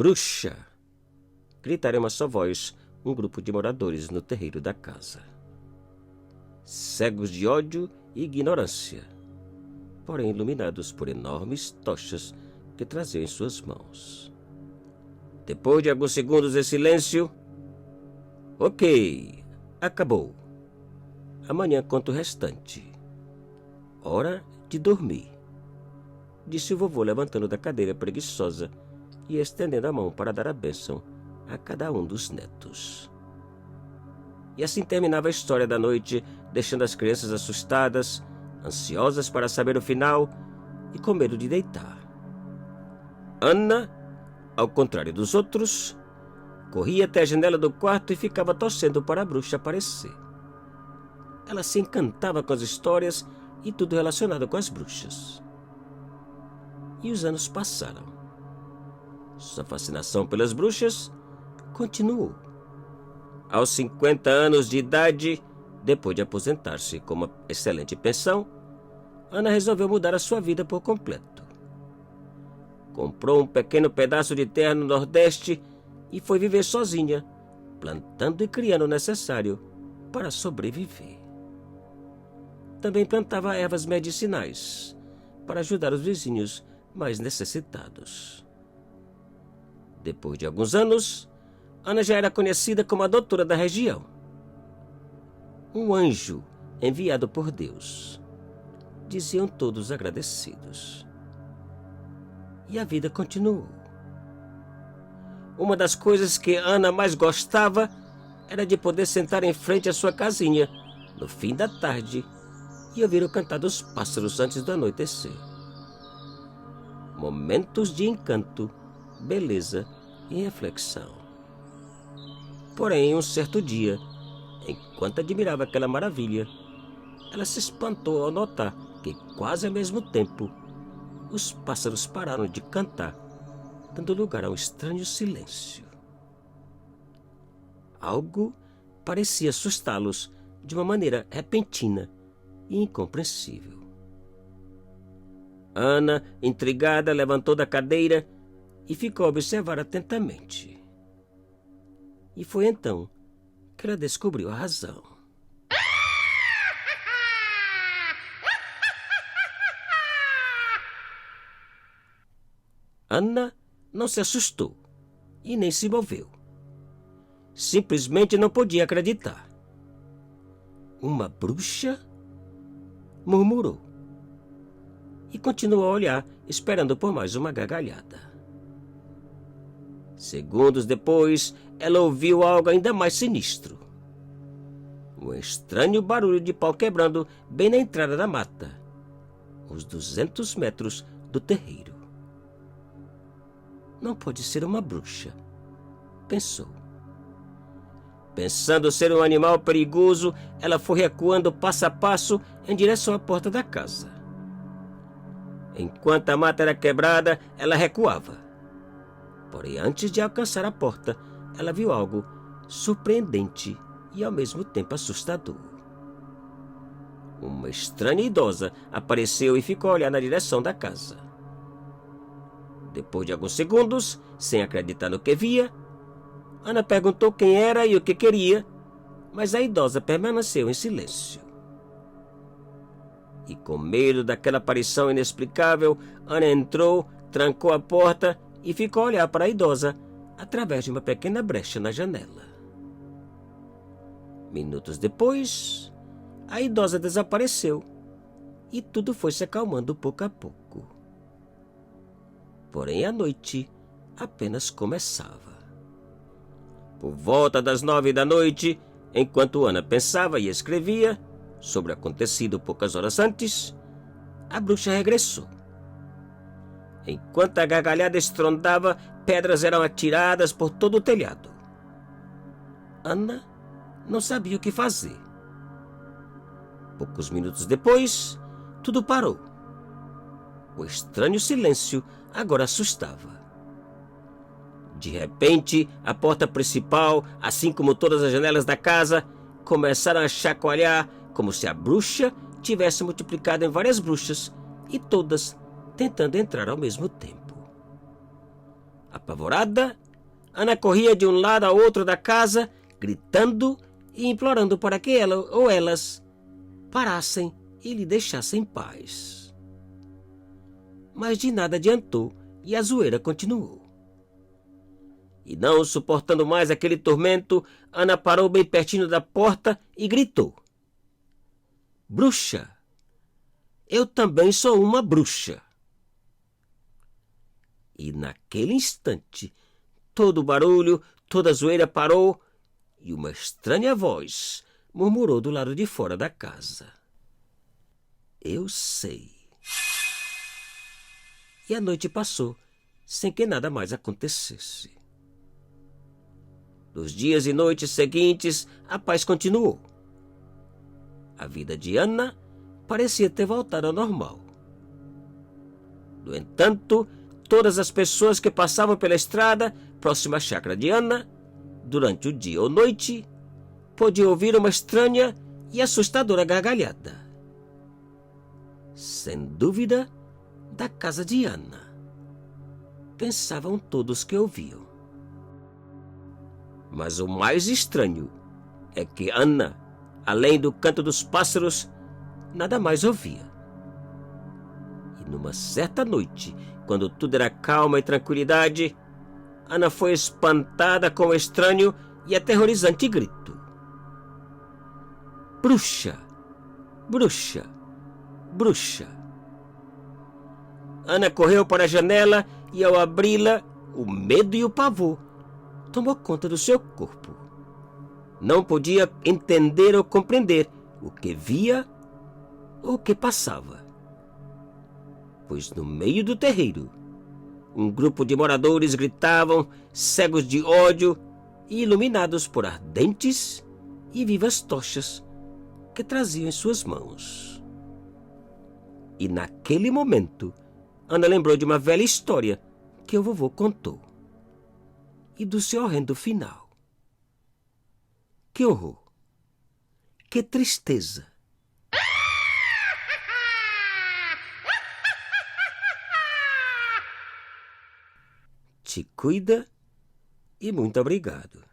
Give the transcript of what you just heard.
Bruxa! Gritaram em uma só voz um grupo de moradores no terreiro da casa. Cegos de ódio e ignorância, porém iluminados por enormes tochas que traziam em suas mãos. Depois de alguns segundos de silêncio, ok, acabou. Amanhã conto o restante. Hora de dormir, disse o vovô levantando da cadeira preguiçosa e estendendo a mão para dar a bênção a cada um dos netos. E assim terminava a história da noite, deixando as crianças assustadas, ansiosas para saber o final e com medo de deitar. Ana, ao contrário dos outros, corria até a janela do quarto e ficava torcendo para a bruxa aparecer. Ela se encantava com as histórias e tudo relacionado com as bruxas. E os anos passaram. Sua fascinação pelas bruxas continuou. Aos 50 anos de idade, depois de aposentar-se com uma excelente pensão, Ana resolveu mudar a sua vida por completo. Comprou um pequeno pedaço de terra no Nordeste e foi viver sozinha, plantando e criando o necessário para sobreviver. Também plantava ervas medicinais para ajudar os vizinhos mais necessitados. Depois de alguns anos, Ana já era conhecida como a doutora da região. Um anjo enviado por Deus, diziam todos agradecidos. E a vida continuou. Uma das coisas que Ana mais gostava era de poder sentar em frente à sua casinha no fim da tarde e ouvir o cantar dos pássaros antes do anoitecer. Momentos de encanto, beleza e reflexão. Porém, um certo dia, enquanto admirava aquela maravilha, ela se espantou ao notar que, quase ao mesmo tempo, os pássaros pararam de cantar, dando lugar a um estranho silêncio. Algo parecia assustá-los de uma maneira repentina e incompreensível. Ana, intrigada, levantou da cadeira e ficou a observar atentamente. E foi então que ela descobriu a razão. Ana não se assustou e nem se moveu. Simplesmente não podia acreditar. Uma bruxa? Murmurou. E continuou a olhar, esperando por mais uma gargalhada. Segundos depois, ela ouviu algo ainda mais sinistro. Um estranho barulho de pau quebrando bem na entrada da mata, uns 200 metros do terreiro. Não pode ser uma bruxa, pensou. Pensando ser um animal perigoso, ela foi recuando passo a passo em direção à porta da casa. Enquanto a mata era quebrada, ela recuava. Porém, antes de alcançar a porta, ela viu algo surpreendente e ao mesmo tempo assustador. Uma estranha idosa apareceu e ficou a olhar na direção da casa. Depois de alguns segundos, sem acreditar no que via, Ana perguntou quem era e o que queria, mas a idosa permaneceu em silêncio. E com medo daquela aparição inexplicável, Ana entrou, trancou a porta e ficou a olhar para a idosa através de uma pequena brecha na janela. Minutos depois, a idosa desapareceu e tudo foi se acalmando pouco a pouco. Porém, a noite apenas começava. Por volta das 9 da noite, enquanto Ana pensava e escrevia sobre o acontecido poucas horas antes, a bruxa regressou. Enquanto a gargalhada estrondava, pedras eram atiradas por todo o telhado. Ana não sabia o que fazer. Poucos minutos depois, tudo parou. O estranho silêncio agora assustava. De repente, a porta principal, assim como todas as janelas da casa, começaram a chacoalhar como se a bruxa tivesse multiplicado em várias bruxas e todas tentando entrar ao mesmo tempo. Apavorada, Ana corria de um lado ao outro da casa, gritando e implorando para que ela ou elas parassem e lhe deixassem em paz. Mas de nada adiantou e a zoeira continuou. E não suportando mais aquele tormento, Ana parou bem pertinho da porta e gritou: "Bruxa! Eu também sou uma bruxa!" E naquele instante, todo o barulho, toda a zoeira parou e uma estranha voz murmurou do lado de fora da casa: "Eu sei." E a noite passou sem que nada mais acontecesse. Nos dias e noites seguintes, a paz continuou. A vida de Ana parecia ter voltado ao normal. No entanto, todas as pessoas que passavam pela estrada próxima à chácara de Ana, durante o dia ou noite, podiam ouvir uma estranha e assustadora gargalhada. Sem dúvida, da casa de Ana, pensavam todos que ouviam. Mas o mais estranho é que Ana, além do canto dos pássaros, nada mais ouvia. E numa certa noite, quando tudo era calma e tranquilidade, Ana foi espantada com o estranho e aterrorizante grito: "Bruxa! Bruxa! Bruxa!" Ana correu para a janela e, ao abri-la, o medo e o pavor tomou conta do seu corpo. Não podia entender ou compreender o que via ou o que passava. Pois no meio do terreiro, um grupo de moradores gritavam, cegos de ódio e iluminados por ardentes e vivas tochas que traziam em suas mãos. E naquele momento, Ana lembrou de uma velha história que o vovô contou e do seu horrendo final. Que horror! Que tristeza! Te cuida e muito obrigado.